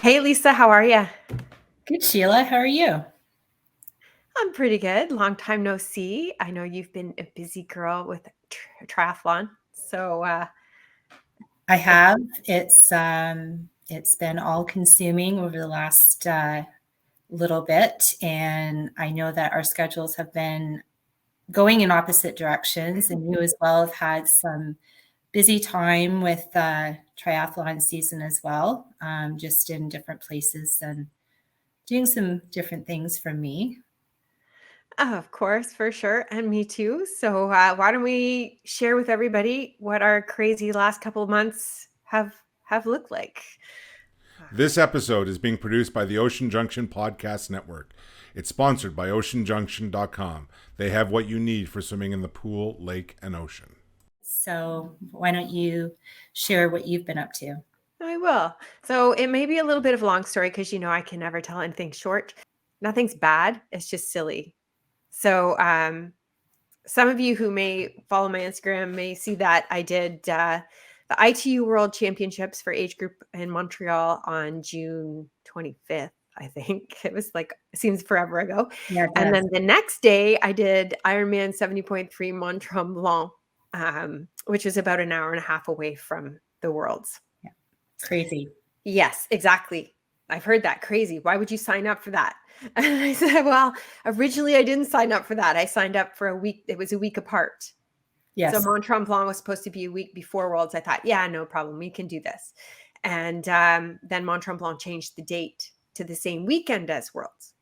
Hey, Lisa, how are you? Good, Sheila. How are you? I'm pretty good. Long time no see. I know you've been a busy girl with triathlon. So, I have. It's been all consuming over the last little bit, and I know that our schedules have been going in opposite directions, and you as well have had some busy time with triathlon season as well, just in different places and doing some different things from me. of course, for sure. And me too. So, why don't we share with everybody what our crazy last couple of months have looked like? This episode is being produced by the Ocean Junction Podcast Network. It's sponsored by oceanjunction.com. They have what you need for swimming in the pool, lake, and ocean. So why don't you share what you've been up to? I will. So, it may be a little bit of a long story because I can never tell anything short. Nothing's bad. It's just silly. So, some of you who may follow my Instagram may see that I did the ITU World Championships for age group in Montreal on June 25th. I think it was it seems forever ago. Yeah, And then the next day I did Ironman 70.3 Mont Tremblant, which is about an hour and a half away from the Worlds. crazy. Yes, exactly. I've heard that. Crazy. Why would you sign up for that? And I said, well, originally I didn't sign up for that. I signed up for a week. It was a week apart. Yes. So Mont Tremblant was supposed to be a week before Worlds. I thought, yeah, no problem. We can do this. And then Mont Tremblant changed the date to the same weekend as Worlds.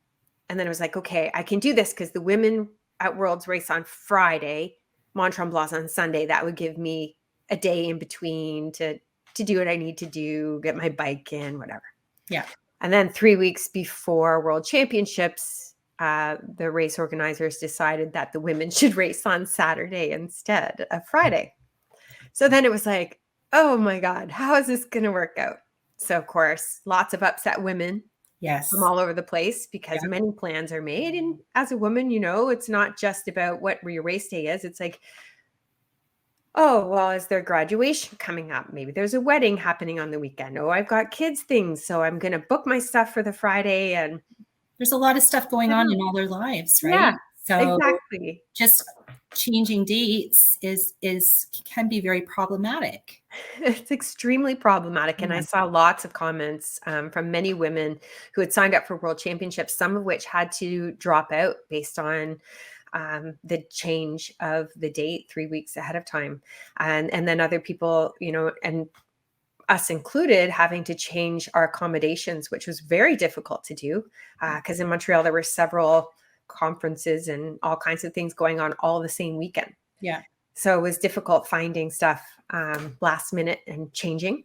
And then I was like, okay, I can do this because the women at Worlds race on Friday, Mont Tremblant's on Sunday. That would give me a day in between to do what I need to do, get my bike in, whatever. Yeah. And then 3 weeks before World Championships, the race organizers decided that the women should race on Saturday instead of Friday. So then it was like, oh my God, how is this going to work out? So, of course, lots of upset women from all over the place because many plans are made. And as a woman, it's not just about what your race day is. It's like, oh, well, is there graduation coming up? Maybe there's a wedding happening on the weekend. Oh, I've got kids things. So I'm going to book my stuff for the Friday. And there's a lot of stuff going on in all their lives, right? Yeah, so exactly. Just changing dates can be very problematic. It's extremely problematic. And I saw lots of comments from many women who had signed up for World Championships, some of which had to drop out based on the change of the date 3 weeks ahead of time. And then other people, and us included, having to change our accommodations, which was very difficult to do because in Montreal, there were several conferences and all kinds of things going on all the same weekend. Yeah. So it was difficult finding stuff last minute and changing.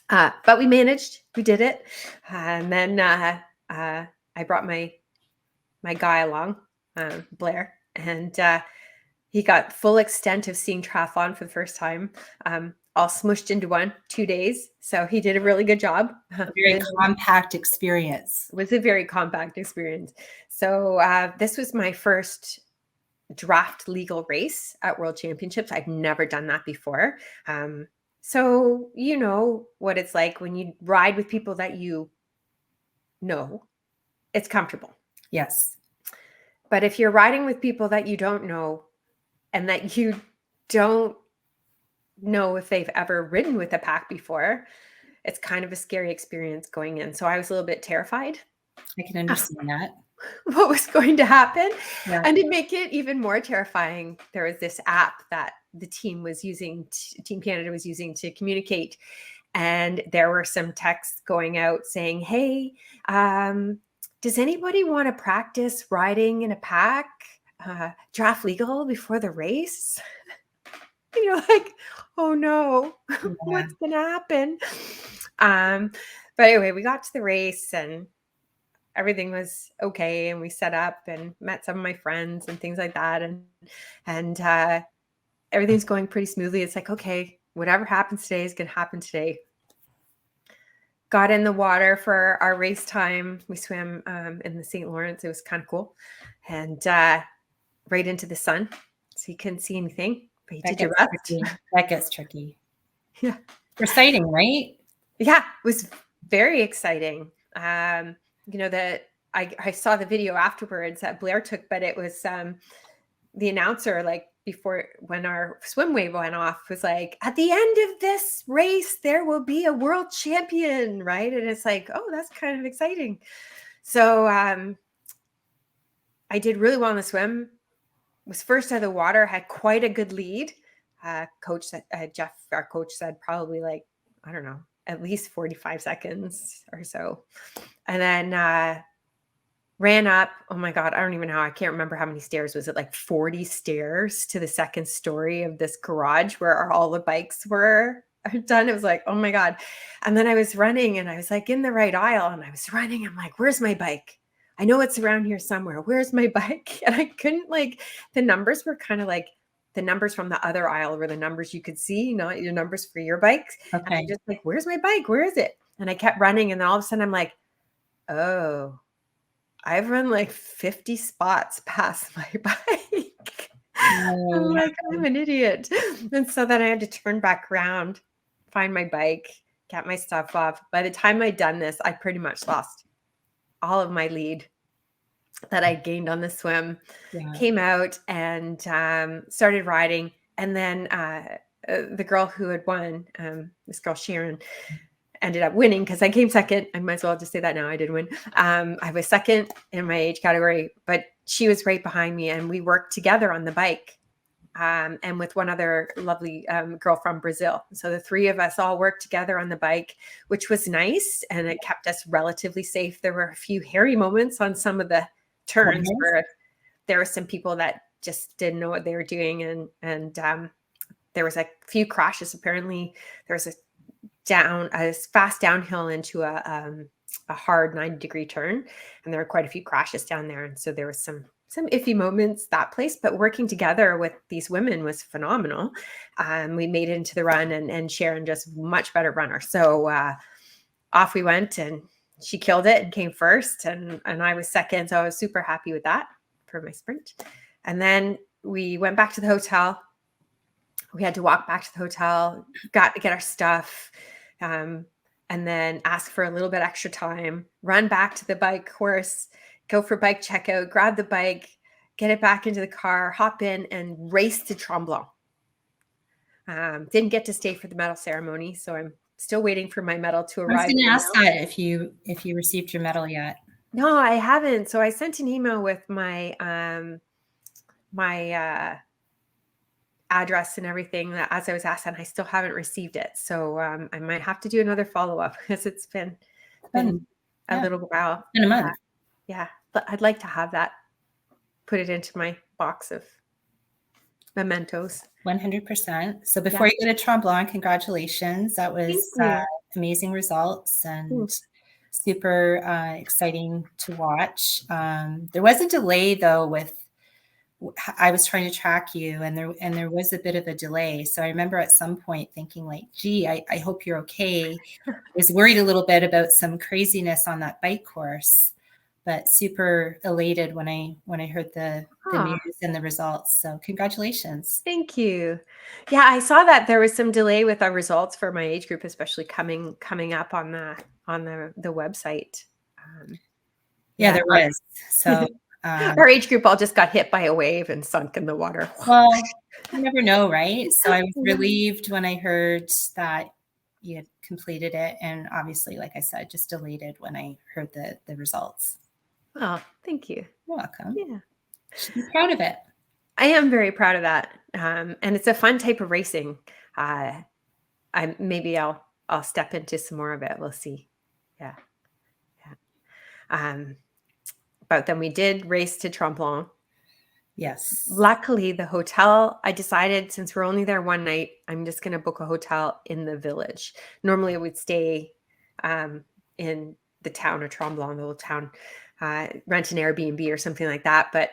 But we managed. We did it. And then I brought my guy along, Blair, and he got full extent of seeing triathlon for the first time, all smushed into 2 days. So he did a really good job. A very compact experience. It was a very compact experience. So this was my first draft legal race at World Championships. I've never done that before. So you know what it's like when you ride with people that you know. It's comfortable. Yes. But if you're riding with people that you don't know and that you don't know if they've ever ridden with a pack before, it's kind of a scary experience going in. So I was a little bit terrified. I can understand that. What was going to happen. Yeah. And to make it even more terrifying, there was this app that the team was using, Team Canada was using to communicate. And there were some texts going out saying, hey, does anybody want to practice riding in a pack, draft legal before the race? And you're like, oh no, what's going to happen? But anyway, we got to the race and everything was okay. And we set up and met some of my friends and things like that. And everything's going pretty smoothly. It's like, okay, whatever happens today is going to happen today. Got in the water for our race time. We swam in the St. Lawrence. It was kind of cool. And right into the sun. So you couldn't see anything, but you did your best. That gets tricky. Yeah. For sighting, right? Yeah, it was very exciting. That I saw the video afterwards that Blair took, but it was the announcer, like before when our swim wave went off, was like, at the end of this race, there will be a world champion, right? And it's like, oh, that's kind of exciting. So I did really well in the swim, was first out of the water, had quite a good lead. Coach said, Jeff, our coach, said probably like, I don't know, at least 45 seconds or so. And then ran up. Oh my God, I don't even know. I can't remember how many stairs. Was it like 40 stairs to the second story of this garage where all the bikes were done? It was like, oh my God. And then I was running and I was like in the right aisle and I was running. I'm like, where's my bike? I know it's around here somewhere. Where's my bike? And I couldn't, like, the numbers were kind of like the numbers from the other aisle were the numbers you could see, not your numbers for your bikes. Okay. And I'm just like, where's my bike? Where is it? And I kept running. And then all of a sudden I'm like, oh, I've run like 50 spots past my bike. I'm like, I'm an idiot. And so then I had to turn back around, find my bike, get my stuff off. By the time I'd done this, I pretty much lost all of my lead that I gained on the swim. Came out and started riding. And then the girl who had won, this girl Sharon, ended up winning because I came second. I might as well just say that now. I did win. I was second in my age category, but she was right behind me and we worked together on the bike. And with one other lovely girl from Brazil. So the three of us all worked together on the bike, which was nice. And it kept us relatively safe. There were a few hairy moments on some of the turns where there were some people that just didn't know what they were doing. And there was a few crashes. Apparently there was a fast downhill into a hard 90-degree turn. And there were quite a few crashes down there. And so there was some iffy moments that place, but working together with these women was phenomenal. We made it into the run and Sharon just much better runner. So off we went and she killed it and came first and I was second. So I was super happy with that for my sprint. And then we went back to the hotel. We had to walk back to the hotel, got to get our stuff, and then ask for a little bit extra time, run back to the bike course, go for bike checkout, grab the bike, get it back into the car, hop in and race to Tremblant. Didn't get to stay for the medal ceremony. So I'm still waiting for my medal to arrive. I was going to ask that if you received your medal yet. No, I haven't. So I sent an email with my, address and everything that as I was asked, and I still haven't received it. So I might have to do another follow-up because it's been a little while. In a month. Yeah, but I'd like to have that, put it into my box of mementos. 100%. So before you go to Tremblant, congratulations. That was amazing results and super exciting to watch. There was a delay though I was trying to track you and there was a bit of a delay. So I remember at some point thinking like, gee, I hope you're okay. I was worried a little bit about some craziness on that bike course, but super elated when I heard the news and the results. So congratulations. Thank you. Yeah, I saw that there was some delay with our results for my age group, especially coming up on the website. There was. So our age group all just got hit by a wave and sunk in the water. Well, you never know, right? So I was relieved when I heard that you had completed it. And obviously, like I said, just elated when I heard the results. Oh, thank you. You're welcome. Yeah. Should be proud of it. I am very proud of that. And it's a fun type of racing. Maybe I'll step into some more of it. We'll see. Yeah. But then we did race to Tremblant. Yes. Luckily, the hotel, I decided since we're only there one night, I'm just going to book a hotel in the village. Normally, I would stay in the town of Tremblant, the little town, rent an Airbnb or something like that. But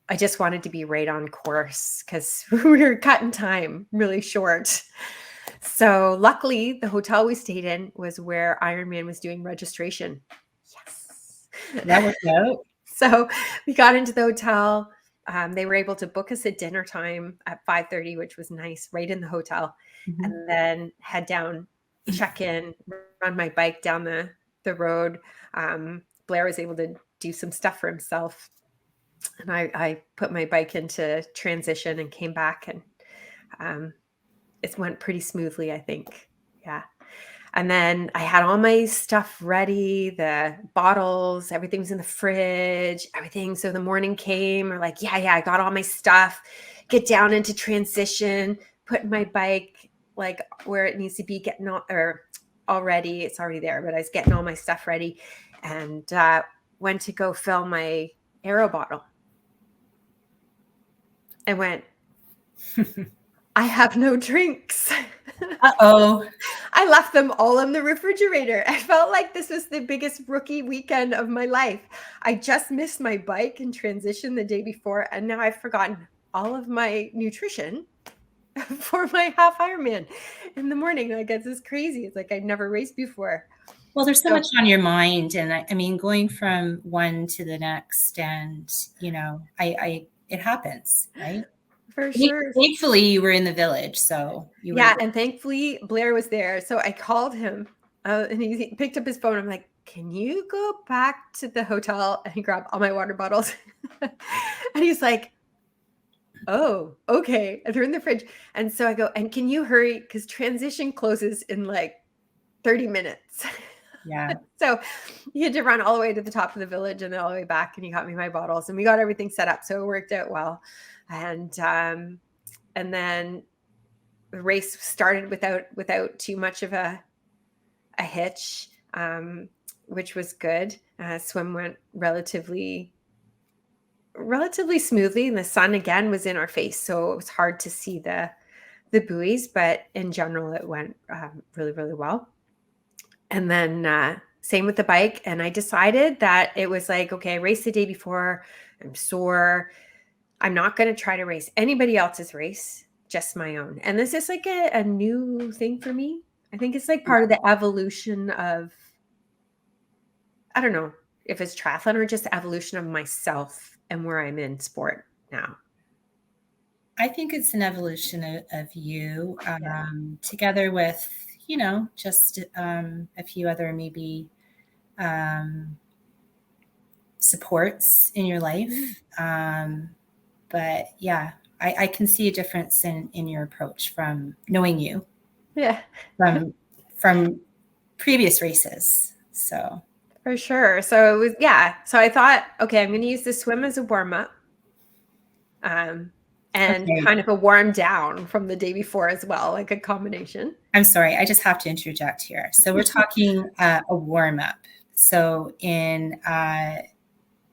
I just wanted to be right on course because we were cutting time really short. So luckily, the hotel we stayed in was where Ironman was doing registration. Yes. That worked out. So we got into the hotel. They were able to book us at dinner time at 5:30, which was nice, right in the hotel, and then head down check in, run my bike down the road. Blair was able to do some stuff for himself. And I put my bike into transition and came back, and it went pretty smoothly, I think. Yeah. And then I had all my stuff ready, the bottles, everything was in the fridge, everything. So the morning came, we're like, yeah, I got all my stuff, get down into transition, put my bike like where it needs to be, getting all, or already, it's already there, but I was getting all my stuff ready, and went to go fill my Aero bottle. I went, I have no drinks. Uh-oh. I left them all in the refrigerator. I felt like this was the biggest rookie weekend of my life. I just missed my bike in transition the day before, and now I've forgotten all of my nutrition for my half Ironman in the morning. Like, it's just crazy. It's like I'd never raced before. Well, there's so much on your mind, and I mean, going from one to the next, and it happens, right? For sure. Thankfully, you were in the village, so you were. Yeah, and thankfully Blair was there, so I called him, and he picked up his phone. I'm like, "Can you go back to the hotel and grab all my water bottles?" And he's like, "Oh, okay." And they're in the fridge, and so I go, "And can you hurry? Because transition closes in like 30 minutes." Yeah. So he had to run all the way to the top of the village and then all the way back, and he got me my bottles, and we got everything set up, so it worked out well. And then the race started without too much of a hitch, which was good. Swim went relatively smoothly, and the sun again was in our face, so it was hard to see the buoys, but in general it went really, really well. And then same with the bike, and I decided that it was like, okay, I raced the day before, I'm sore, I'm not going to try to race anybody else's race, just my own. And this is like a new thing for me. I think it's like part of the evolution of, I don't know if it's triathlon or just the evolution of myself and where I'm in sport now. I think it's an evolution of you, together with, just a few other maybe supports in your life. But yeah, I can see a difference in your approach from knowing you. Yeah. From previous races. So for sure. So it was, yeah. So I thought, okay, I'm going to use the swim as a warm up. And kind of a warm down from the day before as well, like a combination. I'm sorry, I just have to interject here. So we're talking a warm up. So in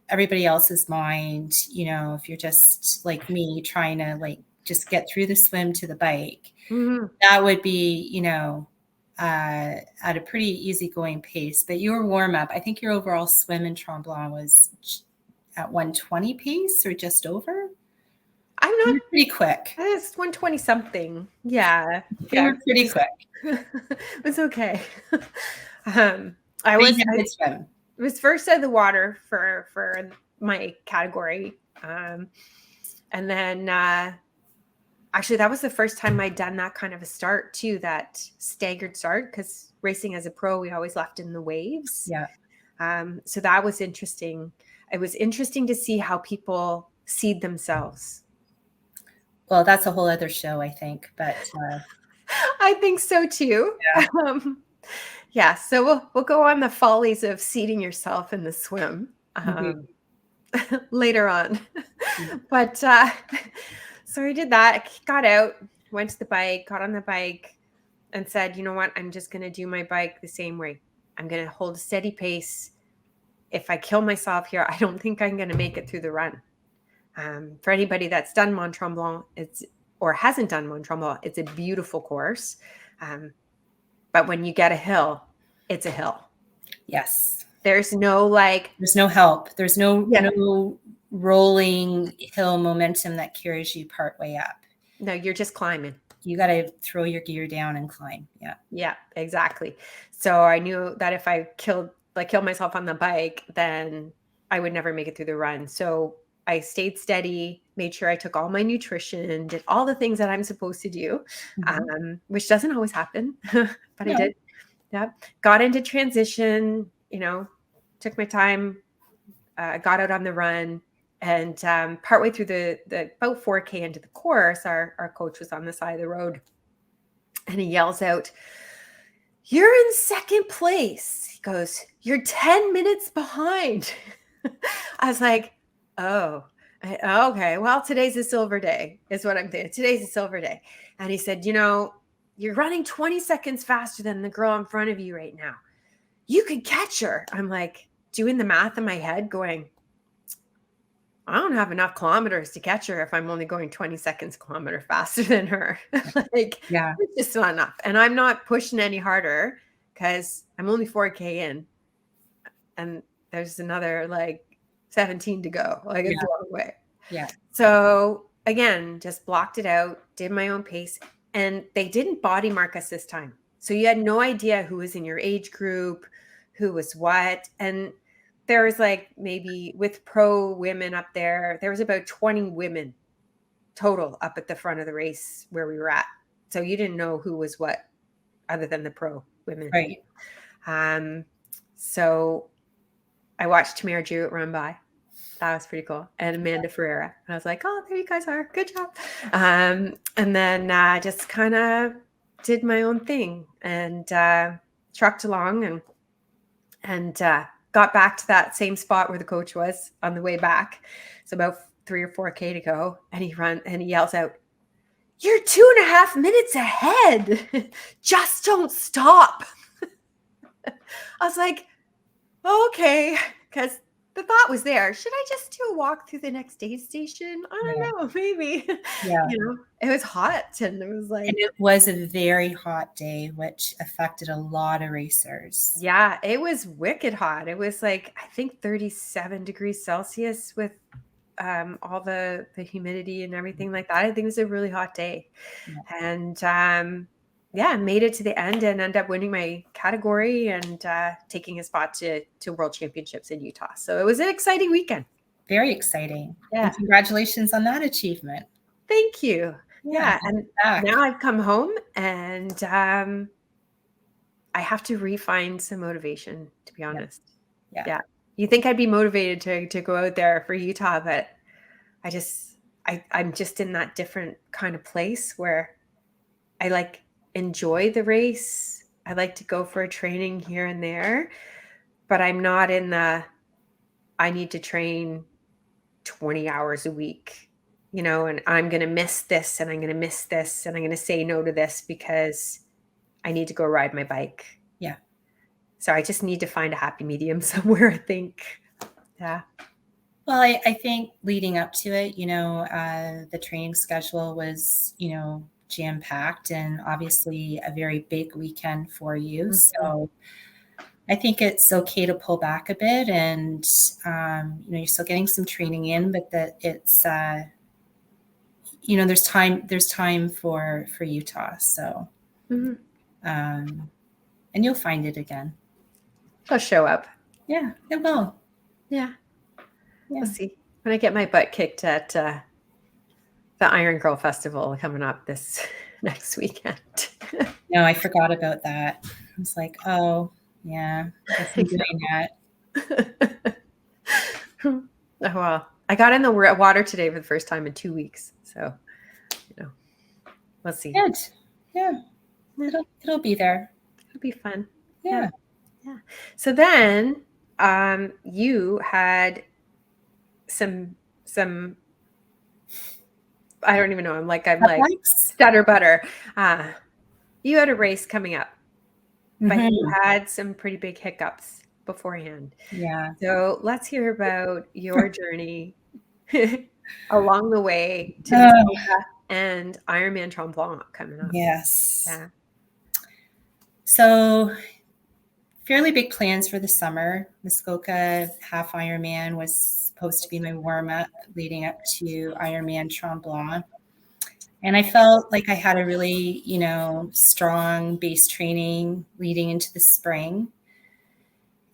everybody else's mind, if you're just like me trying to like just get through the swim to the bike, that would be, at a pretty easygoing pace. But your warm up, I think your overall swim in Tremblant was at 120 pace or just over. I'm not pretty quick. It's 120 something. Yeah. You were pretty quick. It was okay. I was first out of the water for my category. And then actually that was the first time I'd done that kind of a start too, that staggered start, because racing as a pro, we always left in the waves. Yeah. So that was interesting. It was interesting to see how people seed themselves. Well, that's a whole other show, I think, but I think so too. Yeah. So we'll go on the follies of seeding yourself in the swim later on. But so I did that. I got out, went to the bike, got on the bike, and said, you know what? I'm just going to do my bike the same way. I'm going to hold a steady pace. If I kill myself here, I don't think I'm going to make it through the run. For anybody that's done Mont Tremblant, or hasn't done Mont Tremblant, it's a beautiful course. But when you get a hill, it's a hill. Yes. There's no help. There's no rolling hill momentum that carries you part way up. No, you're just climbing. You got to throw your gear down and climb. Yeah. Yeah, exactly. So I knew that if I killed myself on the bike, then I would never make it through the run. So I stayed steady, made sure I took all my nutrition, did all the things that I'm supposed to do, which doesn't always happen, but I did. Yeah. Got into transition, took my time, got out on the run. And partway through the about 4K into the course, our coach was on the side of the road and he yells out, "You're in second place." He goes, "You're 10 minutes behind." I was like, oh, okay. Well, today's a silver day is what I'm thinking. Today's a silver day. And he said, "You're running 20 seconds faster than the girl in front of you right now. You could catch her." I'm like doing the math in my head going, I don't have enough kilometers to catch her if I'm only going 20 seconds kilometer faster than her. It's just not enough. And I'm not pushing any harder because I'm only 4K in and there's another 17 to go. It's a long way. Yeah. So again, just blocked it out, did my own pace, and they didn't body mark us this time. So you had no idea who was in your age group, who was what. And there was maybe with pro women up there was about 20 women total up at the front of the race where we were at. So you didn't know who was what other than the pro women. Right. So I watched Tamara Jewett run by. That was pretty cool. And Amanda Ferreira. And I was like, oh, there you guys are. Good job. And then just kind of did my own thing and trucked along and got back to that same spot where the coach was on the way back. So about 3 or 4K to go. And he yells out, "You're 2.5 minutes ahead. Just don't stop." I was like, okay, because the thought was there. Should I just do a walk through the next aid station? I don't know, maybe. Yeah. It was hot and it was And it was a very hot day, which affected a lot of racers. Yeah, it was wicked hot. It was I think 37 degrees Celsius with all the humidity and everything like that. I think it was a really hot day. Yeah. And made it to the end and ended up winning my category and taking a spot to World Championships in Utah. So it was an exciting weekend. Very exciting. Yeah. And congratulations on that achievement. Thank you. Yeah. And now I've come home and I have to refine some motivation, to be honest. Yeah. You think I'd be motivated to go out there for Utah, but I'm just in that different kind of place where I enjoy the race. I like to go for a training here and there, but I'm not in I need to train 20 hours a week, and I'm going to miss this and I'm going to miss this and I'm going to say no to this because I need to go ride my bike. Yeah. So I just need to find a happy medium somewhere, I think. Yeah. Well, I think leading up to it, the training schedule was, jam-packed and obviously a very big weekend for you. So I think it's okay to pull back a bit and, you're still getting some training in, but that it's, there's time for Utah. So, and you'll find it again. I'll show up. Yeah, it will. Yeah. We'll see. When I get my butt kicked at the Iron Girl Festival coming up this next weekend. No, I forgot about that. I was like, oh, yeah, I'm doing that. Oh, well, I got in the water today for the first time in 2 weeks. So, we'll see. Good. Yeah. It'll be there. It'll be fun. Yeah. Yeah. So then you had some I don't even know. I'm like stutter butter. You had a race coming up, but you had some pretty big hiccups beforehand. Yeah. So let's hear about your journey along the way to Muskoka and Ironman Tremblant coming up. Yes. Yeah. So fairly big plans for the summer. Muskoka half Ironman was supposed to be my warm-up leading up to Ironman Tremblant. And I felt like I had a really, strong base training leading into the spring.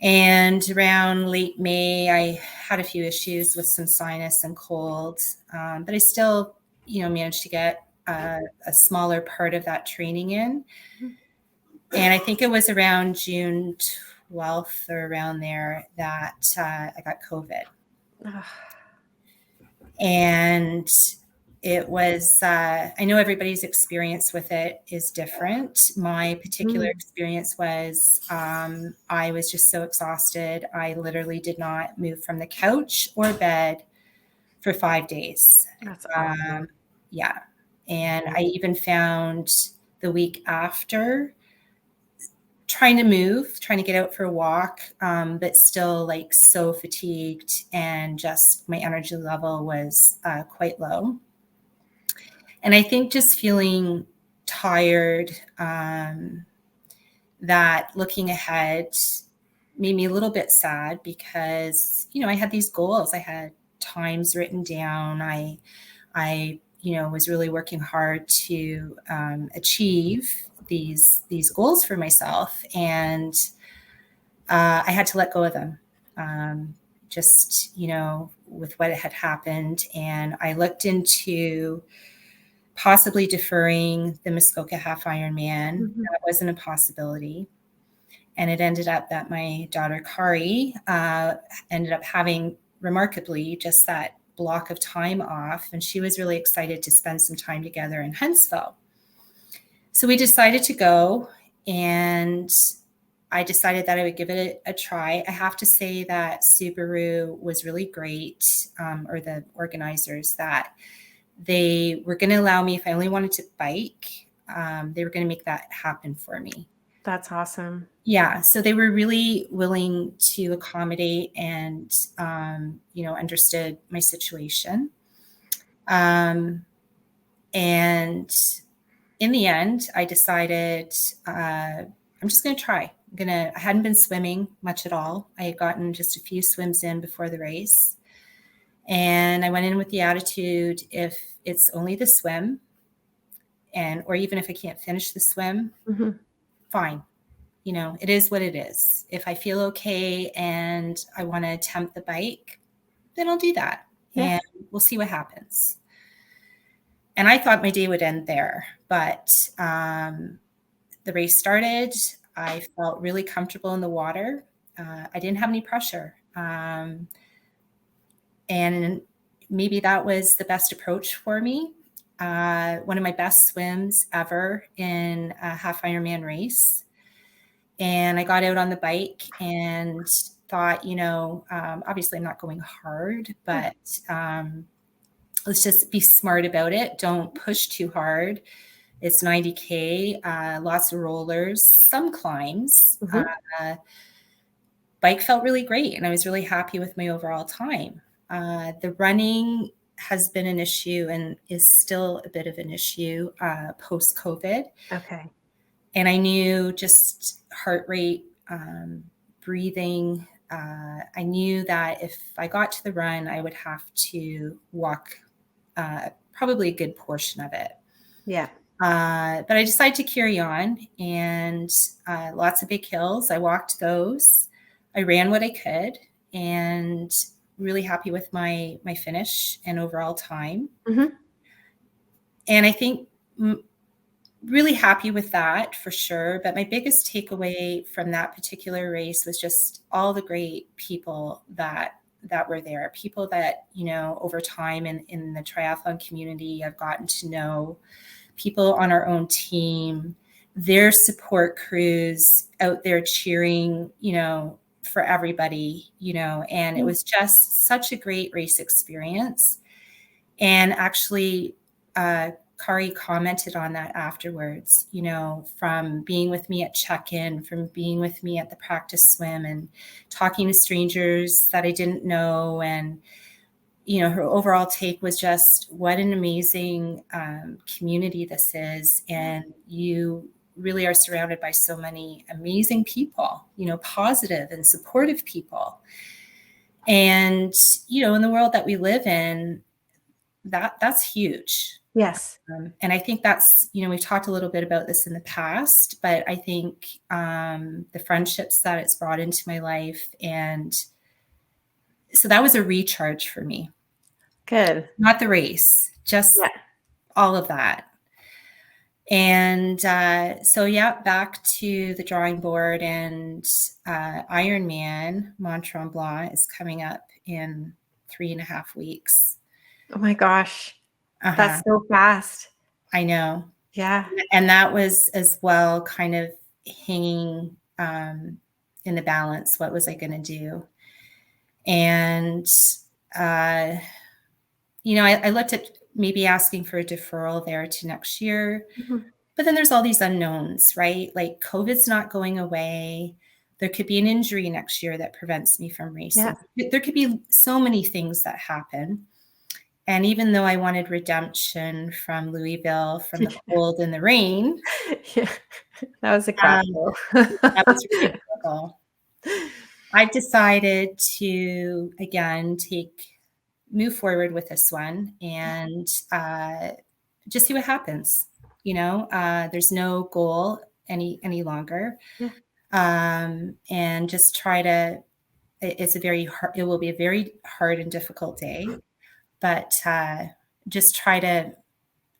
And around late May, I had a few issues with some sinus and cold, but I still, managed to get a smaller part of that training in. And I think it was around June 12th or around there that I got COVID. And it was, I know everybody's experience with it is different. My particular experience was I was just so exhausted. I literally did not move from the couch or bed for 5 days. That's awesome. Yeah. And I even found the week after trying to get out for a walk, but still like so fatigued, and just my energy level was quite low. And I think just feeling tired, that looking ahead made me a little bit sad because, I had these goals. I had times written down. I was really working hard to achieve these goals for myself. And I had to let go of them. Just, with what had happened. And I looked into possibly deferring the Muskoka Half Ironman. That wasn't a possibility. And it ended up that my daughter, Kari, ended up having remarkably just that block of time off. And she was really excited to spend some time together in Huntsville. So we decided to go, and I decided that I would give it a try. I have to say that Subaru was really great, or the organizers, that they were going to allow me, if I only wanted to bike, they were going to make that happen for me. That's awesome. Yeah. So they were really willing to accommodate and, understood my situation. And in the end, I decided I'm just going to try. I hadn't been swimming much at all. I had gotten just a few swims in before the race. And I went in with the attitude, if it's only the swim, or even if I can't finish the swim, fine. It is what it is. If I feel okay and I want to attempt the bike, then I'll do that. Yeah. And we'll see what happens. And I thought my day would end there, but the race started. I felt really comfortable in the water. I didn't have any pressure. And maybe that was the best approach for me. One of my best swims ever in a half Ironman race. And I got out on the bike and thought, obviously I'm not going hard, but let's just be smart about it. Don't push too hard. It's 90K, lots of rollers, some climbs. Bike felt really great, and I was really happy with my overall time. The running has been an issue and is still a bit of an issue post-COVID. Okay. And I knew just heart rate, breathing. I knew that if I got to the run, I would have to walk probably a good portion of it. Yeah. But I decided to carry on, and lots of big hills. I walked those. I ran what I could, and really happy with my finish and overall time. And I think really happy with that for sure. But my biggest takeaway from that particular race was just all the great people that were there, people that, over time in the triathlon community, I've gotten to know, people on our own team, their support crews out there cheering, for everybody, and it was just such a great race experience. And actually, Kari commented on that afterwards, from being with me at check-in, from being with me at the practice swim, and talking to strangers that I didn't know. And, her overall take was just what an amazing community this is. And you really are surrounded by so many amazing people, positive and supportive people. And, in the world that we live in, that's huge. Yes. And I think that's, we've talked a little bit about this in the past, but I think the friendships that it's brought into my life. And so that was a recharge for me. Good. Not the race, just all of that. And so, back to the drawing board, and Ironman Mont Tremblant is coming up in 3.5 weeks. Oh my gosh. Uh-huh. That's so fast. I know. Yeah. And that was as well kind of hanging in the balance. What was I going to do? And, I looked at maybe asking for a deferral there to next year. Mm-hmm. But then there's all these unknowns, right? Like COVID's not going away. There could be an injury next year that prevents me from racing. Yeah. There could be so many things that happen. And even though I wanted redemption from Louisville, from the cold and the rain. Yeah, that was a crap goal. That was really difficult. I've decided to, again, move forward with this one and just see what happens. There's no goal any longer. Yeah. And just try to, it will be a very hard and difficult day, but just try to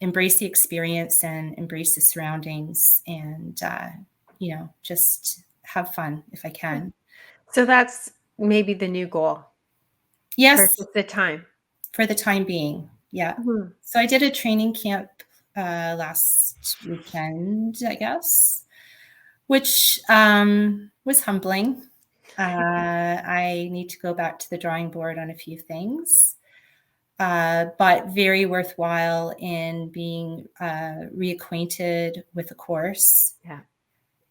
embrace the experience and embrace the surroundings and, just have fun if I can. So that's maybe the new goal. Yes. For the time. For the time being. Yeah. Mm-hmm. So I did a training camp last weekend, I guess, which was humbling. I need to go back to the drawing board on a few things, but very worthwhile in being reacquainted with the course,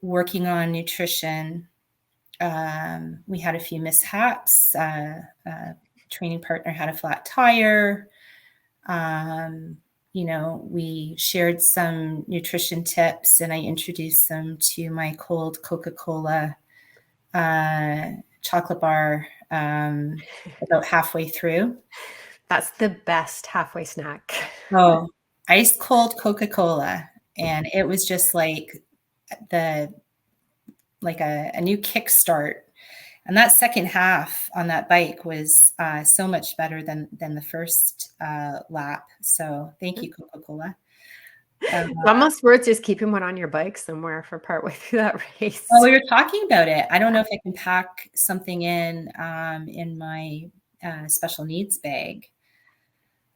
working on nutrition. We had a few mishaps. Training partner had a flat tire. We shared some nutrition tips, and I introduced them to my cold Coca-Cola chocolate bar about halfway through. That's the best halfway snack. Oh, ice cold Coca-Cola. And it was just like a new kickstart. And that second half on that bike was so much better than the first lap. So thank you, Coca-Cola. It's almost worth just keeping one on your bike somewhere for partway through that race. Well, we were talking about it. I don't know if I can pack something in my special needs bag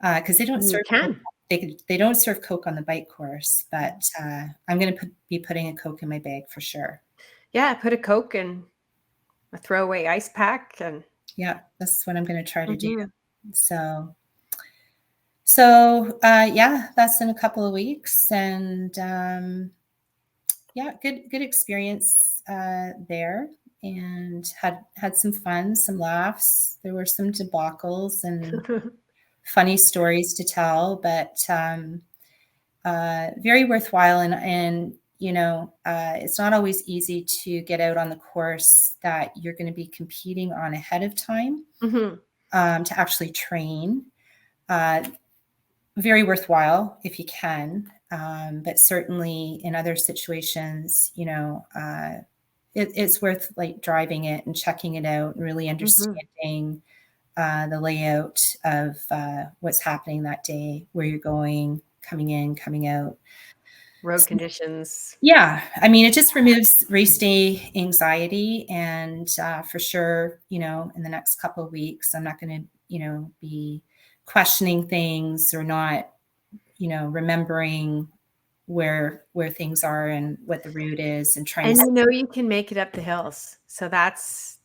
because they don't serve. They don't serve Coke on the bike course, but I'm going to be putting a Coke in my bag for sure. Yeah, put a Coke and a throwaway ice pack, and that's what I'm going to try to do. So that's in a couple of weeks, and good experience there, and had some fun, some laughs. There were some debacles and funny stories to tell, but very worthwhile. And it's not always easy to get out on the course that you're going to be competing on ahead of time to actually train. Very worthwhile if you can, but certainly in other situations, it's worth like driving it and checking it out and really understanding the layout of what's happening that day, where you're going, coming in, coming out. Road conditions. Yeah. I mean, it just removes race day anxiety. And for sure, in the next couple of weeks, I'm not going to, be questioning things or not, remembering where things are and what the route is and trying to. You can make it up the hills. So that's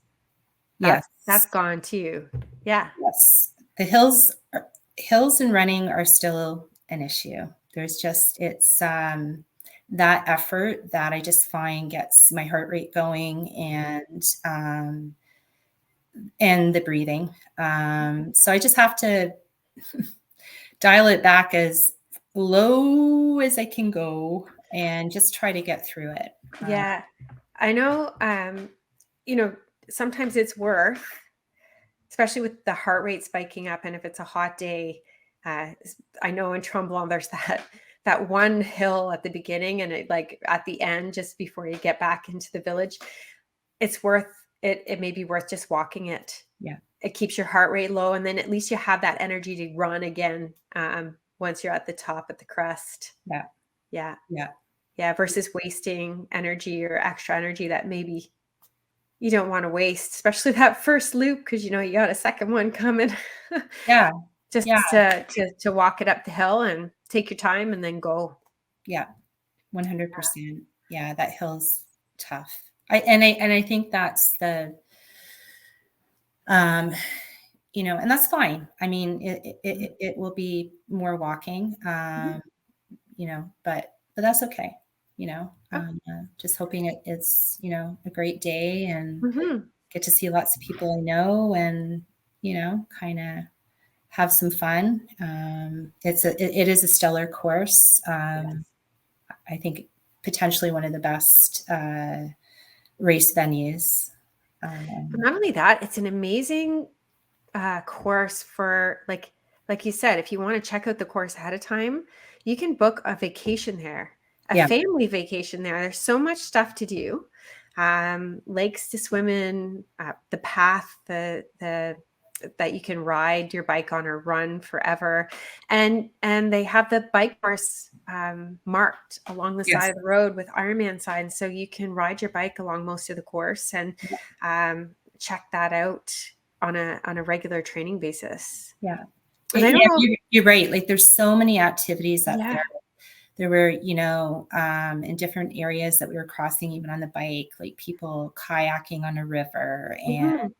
gone too. Yeah. Yes. The hills and running are still an issue. There's just, it's that effort that I just find gets my heart rate going and the breathing. So I just have to dial it back as low as I can go and just try to get through it. Yeah. I know, sometimes it's worth, especially with the heart rate spiking up, and if it's a hot day, I know in Tremblant there's that one hill at the beginning, and it like at the end, just before you get back into the village, it's worth it. It may be worth just walking it. Yeah. It keeps your heart rate low, and then at least you have that energy to run again once you're at the top at the crest. Yeah. Yeah. Yeah. Yeah. Versus wasting energy or extra energy that maybe you don't want to waste, especially that first loop, because you got a second one coming. Yeah. Just Yeah. to walk it up the hill and take your time and then go. Yeah. 100%. Yeah, that hill's tough. I think that's the and that's fine. I mean, it will be more walking, but that's okay. Just hoping it's a great day and get to see lots of people I know and kind of have some fun. It is a stellar course. I think potentially one of the best race venues. But not only that, it's an amazing course for like you said, if you want to check out the course ahead of time, you can book a vacation there, a family vacation there. There's so much stuff to do, lakes to swim in, the path, the that you can ride your bike on or run forever, and they have the bike course marked along the side of the road with Ironman signs, so you can ride your bike along most of the course and check that out on a regular training basis. Yeah. And I don't know, you're right. Like there's so many activities up there. There were, in different areas that we were crossing, even on the bike, like people kayaking on a river, and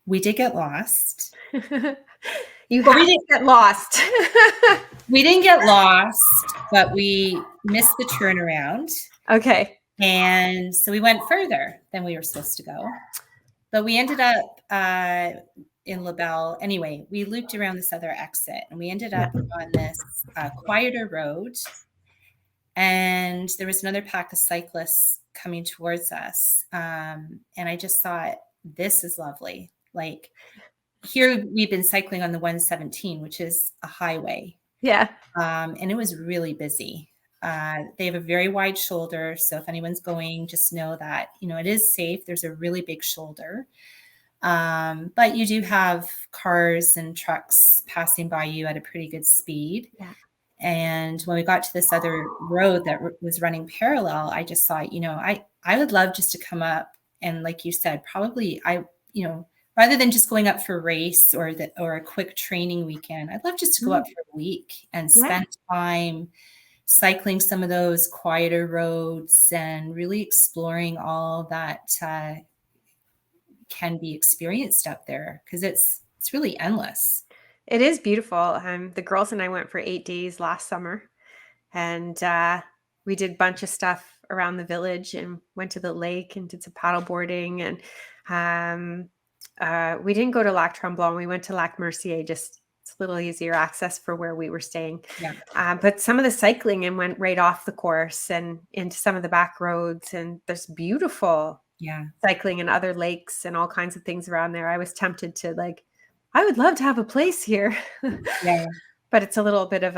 we did get lost. We didn't get lost. We didn't get lost, but we missed the turnaround. Okay. And so we went further than we were supposed to go. But we ended up in LaBelle. Anyway, we looped around this other exit and we ended up on this quieter road. And there was another pack of cyclists coming towards us. And I just thought, this is lovely. Like here we've been cycling on the 117, which is a highway. Yeah. And it was really busy. They have a very wide shoulder. So if anyone's going, just know that, it is safe. There's a really big shoulder. But you do have cars and trucks passing by you at a pretty good speed. Yeah. And when we got to this other road that was running parallel, I just thought, I would love just to come up and, like you said, probably rather than just going up for a race or a quick training weekend, I'd love just to go up for a week and spend time cycling some of those quieter roads and really exploring all that can be experienced up there, because it's really endless. It is beautiful. The girls and I went for 8 days last summer, and we did a bunch of stuff around the village and went to the lake and did some paddle boarding. And we didn't go to Lac Tremblant. We went to Lac Mercier. Just it's a little easier access for where we were staying. Yeah. But some of the cycling and went right off the course and into some of the back roads, and there's beautiful cycling and other lakes and all kinds of things around there. I was tempted to I would love to have a place here. But it's a little bit of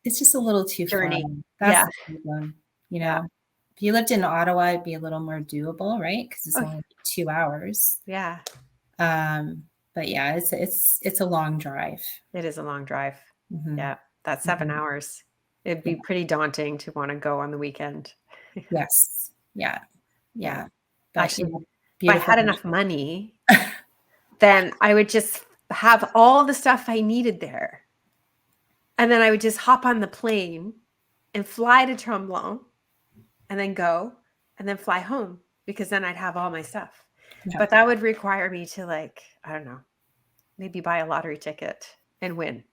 it's just a little too journey. Far. That's the one, If you lived in Ottawa, it'd be a little more doable, right? Because it's only 2 hours. Yeah. But yeah, it's a long drive. It is a long drive. Mm-hmm. Yeah. That's 7 hours. It'd be pretty daunting to want to go on the weekend. Yes. Yeah. But, actually, if I had enough money, then I would just have all the stuff I needed there. And then I would just hop on the plane and fly to Tremblant and then go and then fly home, because then I'd have all my stuff. Yeah. But that would require me to I don't know, maybe buy a lottery ticket and win.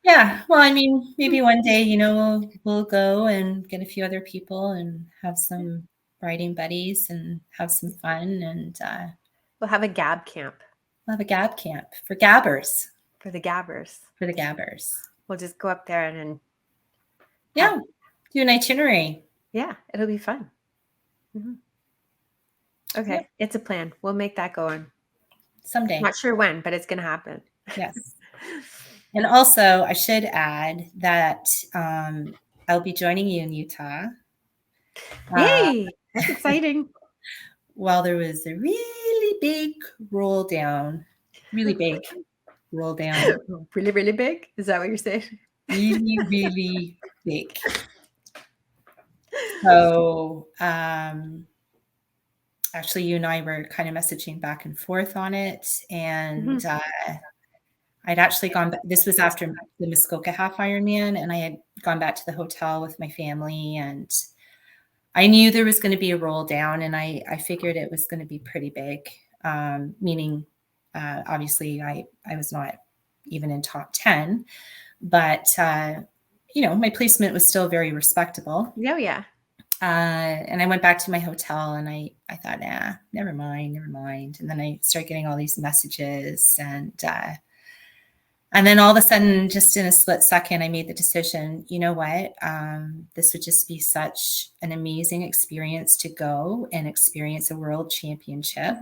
Yeah. Well, I mean, maybe one day, we'll go and get a few other people and have some riding buddies and have some fun. And we'll have a gab camp. We'll have a gab camp for gabbers. For the gabbers. We'll just go up there and do an itinerary. Yeah, it'll be fun. Mm-hmm. Okay, It's a plan. We'll make that going. someday. Not sure when, but it's going to happen. Yes. And also, I should add that I'll be joining you in Utah. Yay! That's exciting. Well, there was a really big roll down. Really big roll down. Really, really big? Is that what you're saying? Really, really big. So actually, you and I were kind of messaging back and forth on it. And I'd actually gone back. This was after the Muskoka Half Ironman, and I had gone back to the hotel with my family, and I knew there was going to be a roll down, and I figured it was going to be pretty big, meaning obviously I was not even in top 10, but my placement was still very respectable. Oh, yeah. And I went back to my hotel, and I thought, never mind. And then I started getting all these messages, and then all of a sudden, just in a split second, I made the decision, you know what, this would just be such an amazing experience to go and experience a world championship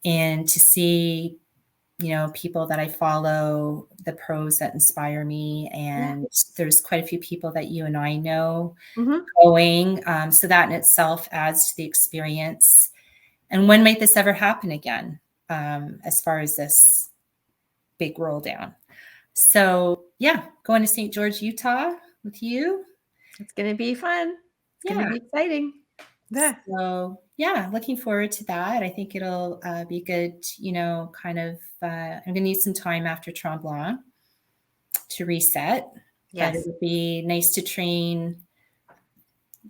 and to see, people that I follow, the pros that inspire me. And there's quite a few people that you and I know going. So that in itself adds to the experience. And when might this ever happen again, as far as this big roll down? So going to St. George, Utah with you. It's going to be fun. It's going to be exciting. Yeah. So looking forward to that. I think it'll be good, kind of, I'm going to need some time after Tremblant to reset. Yes. But it would be nice to train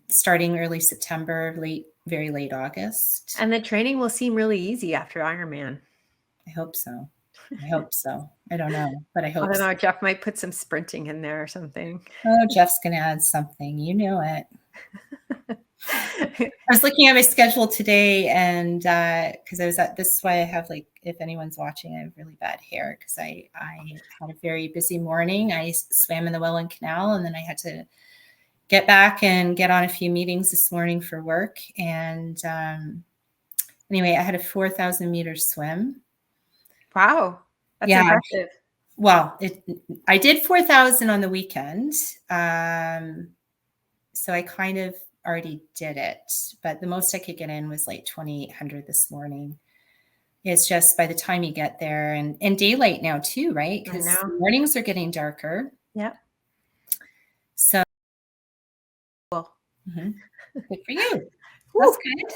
starting early September, very late August. And the training will seem really easy after Ironman. I hope so. I don't know, but I hope I don't know. Jeff might put some sprinting in there or something. Oh, Jeff's going to add something. You know it. I was looking at my schedule today, and because this is why I have, if anyone's watching, I have really bad hair because I had a very busy morning. I swam in the Welland Canal, and then I had to get back and get on a few meetings this morning for work. And anyway, I had a 4,000 meter swim. Wow. That's impressive. Well, I did 4,000 on the weekend. So I kind of already did it, but the most I could get in was 2,800 this morning. It's just by the time you get there and daylight now too, right? Because mornings are getting darker. Yeah. So cool. Good for you. That's good.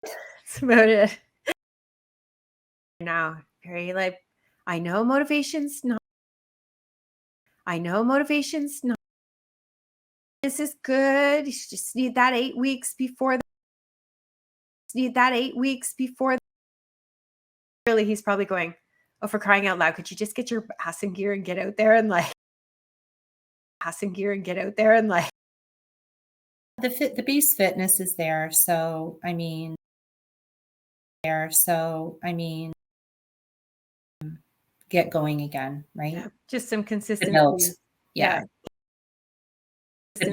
That's about it. Now, very I know motivation's not. This is good. You just need that 8 weeks before. Really, he's probably going, oh, for crying out loud, could you just get your ass in gear and get out there and the base fitness is there. So, I mean, get going again, right? Yeah, just some consistency. Yeah. I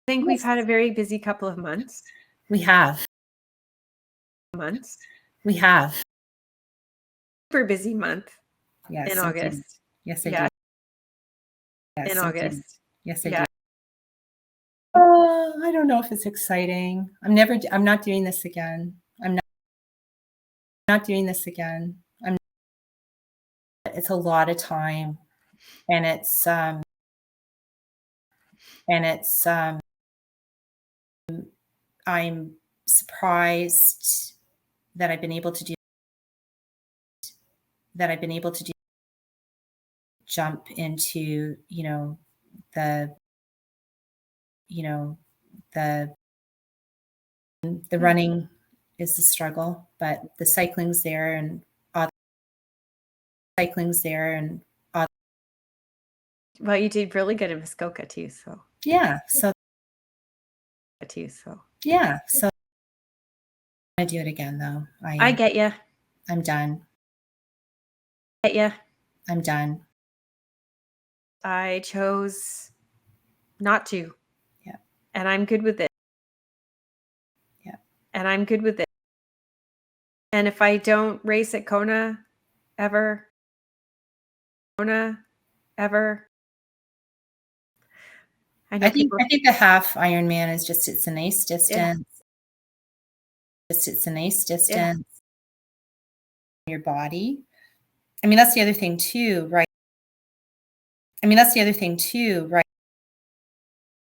think we've had a very busy couple of months. We have. Super busy month. Yes. In August. Yes, I do. Yes, in August. Yes, I do. Oh, I don't know if it's exciting. I'm not doing this again. It's a lot of time, and I'm surprised that I've been able to do jump into, the running is the struggle, but the cycling's there and well, you did really good in Muskoka too, so so I do it again though. I get you. I'm done. I'm done. I chose not to. Yeah. And I'm good with it. Yeah. and I'm good with it. And if I don't race at Kona ever, I know I think people. I think the half Ironman is just it's a nice distance. It's a nice distance. Your body. I mean, that's the other thing too, right?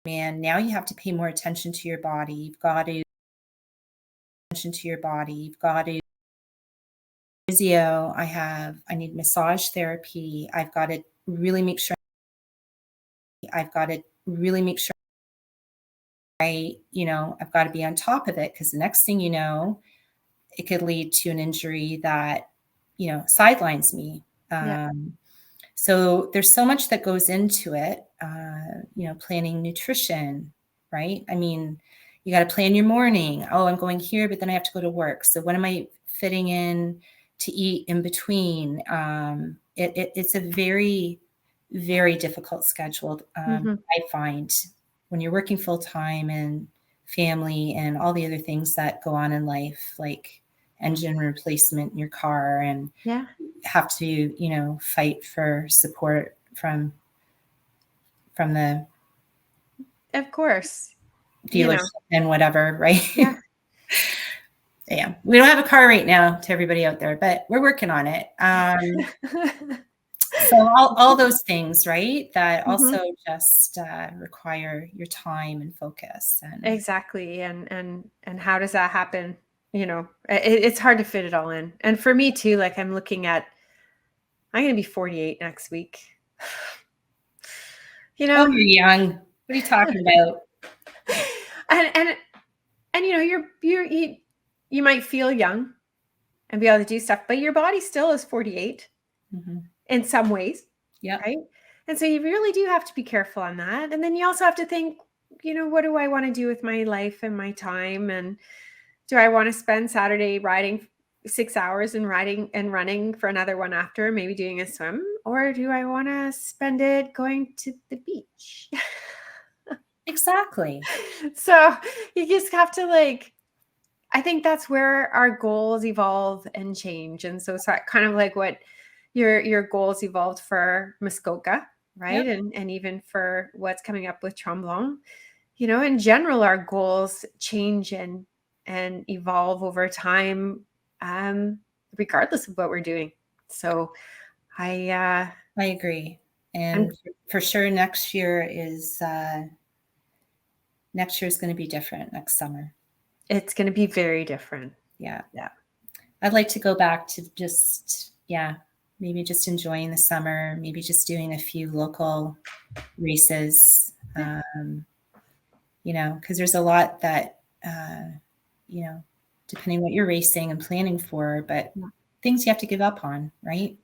Man, now you have to pay more attention to your body. You've got to physio. I need massage therapy. I've got to really make sure I've got to I've got to be on top of it, because the next thing you know, it could lead to an injury that, sidelines me. So there's so much that goes into it, planning nutrition, right? I mean, you got to plan your morning. Oh, I'm going here, but then I have to go to work. So what am I fitting in to eat in between? It's a very, very difficult schedule. I find when you're working full time and family and all the other things that go on in life, like engine replacement in your car, and have to, fight for support from the Of course. dealership and whatever, right? Yeah. Yeah. We don't have a car right now, to everybody out there, but we're working on it. So all those things, right, that also just require your time and focus. And exactly. And how does that happen? It's hard to fit it all in. And for me too, like I'm going to be 48 next week. Oh, you're young. What are you talking about? and you might feel young and be able to do stuff, but your body still is 48 in some ways. Yeah. Right. And so you really do have to be careful on that. And then you also have to think, what do I want to do with my life and my time? And do I want to spend Saturday riding 6 hours and riding and running for another one after, maybe doing a swim? Or do I want to spend it going to the beach? Exactly. So you just have to I think that's where our goals evolve and change. And so it's kind of like what your goals evolved for Muskoka, right? Yep. And even for what's coming up with Tremblant. In general, our goals change and evolve over time, regardless of what we're doing. So I agree. And for sure next year is going to be different next summer. It's going to be very different. Yeah. Yeah. I'd like to go back to just, maybe just enjoying the summer, maybe just doing a few local races, because there's a lot that, depending what you're racing and planning for, but things you have to give up on, right?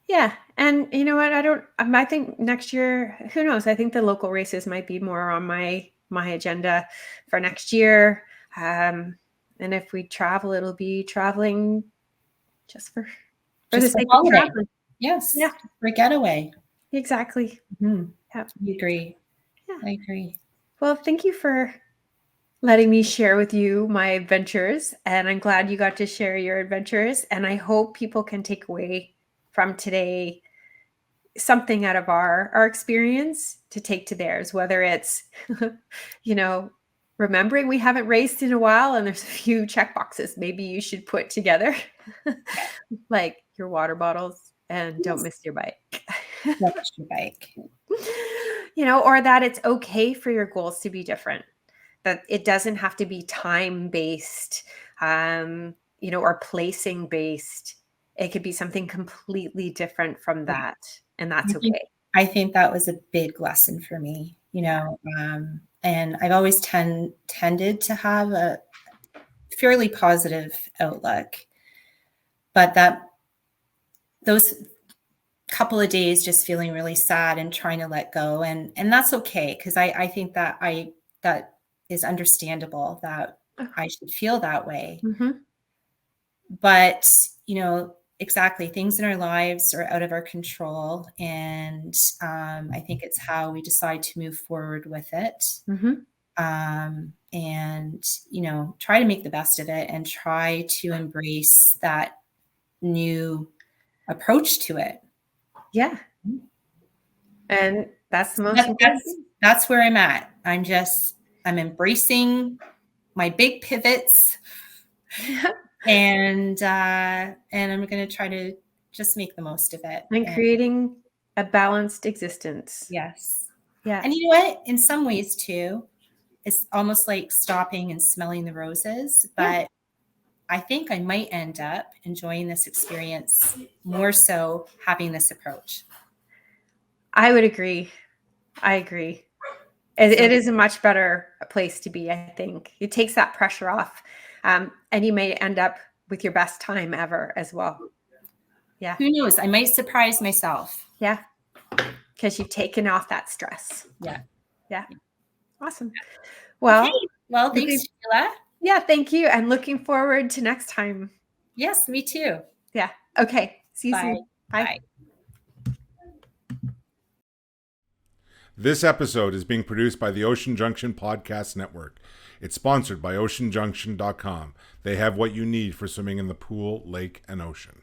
Yeah. And you know what? I think next year, who knows? I think the local races might be more on my agenda for next year. And if we travel, it'll be traveling just for the sake of traveling. Yes. Yeah. For a getaway. Exactly. Mm-hmm. Yeah. I agree. Yeah. I agree. Well, thank you for letting me share with you my adventures. And I'm glad you got to share your adventures. And I hope people can take away from today something out of our experience to take to theirs, whether it's, remembering we haven't raced in a while and there's a few check boxes maybe you should put together, like your water bottles and don't miss your bike. Don't miss your bike. Or that it's okay for your goals to be different, that it doesn't have to be time-based, or placing based. It could be something completely different from that. And that's okay. I think that was a big lesson for me, and I've always tended to have a fairly positive outlook, but those couple of days just feeling really sad and trying to let go, and that's okay, because I think that is understandable that I should feel that way. But exactly, things in our lives are out of our control, and I think it's how we decide to move forward with it. and, try to make the best of it and try to embrace that new approach to it. Yeah. And that's the most That- important that's thing. that's where I'm at. I'm embracing my big pivots, and I'm going to try to just make the most of it. And creating a balanced existence. Yes. Yeah. And you know what? In some ways too, it's almost like stopping and smelling the roses, but I think I might end up enjoying this experience more so having this approach. I would agree. I agree. It is a much better place to be, I think. It takes that pressure off. And you may end up with your best time ever as well. Yeah. Who knows? I might surprise myself. Yeah. Because you've taken off that stress. Yeah. Yeah. Awesome. Well, okay. Well, thanks, Sheila. Yeah, thank you. And looking forward to next time. Yes, me too. Yeah. Okay. See you Bye. soon. Bye. This episode is being produced by the Ocean Junction Podcast Network. It's sponsored by oceanjunction.com. They have what you need for swimming in the pool, lake, and ocean.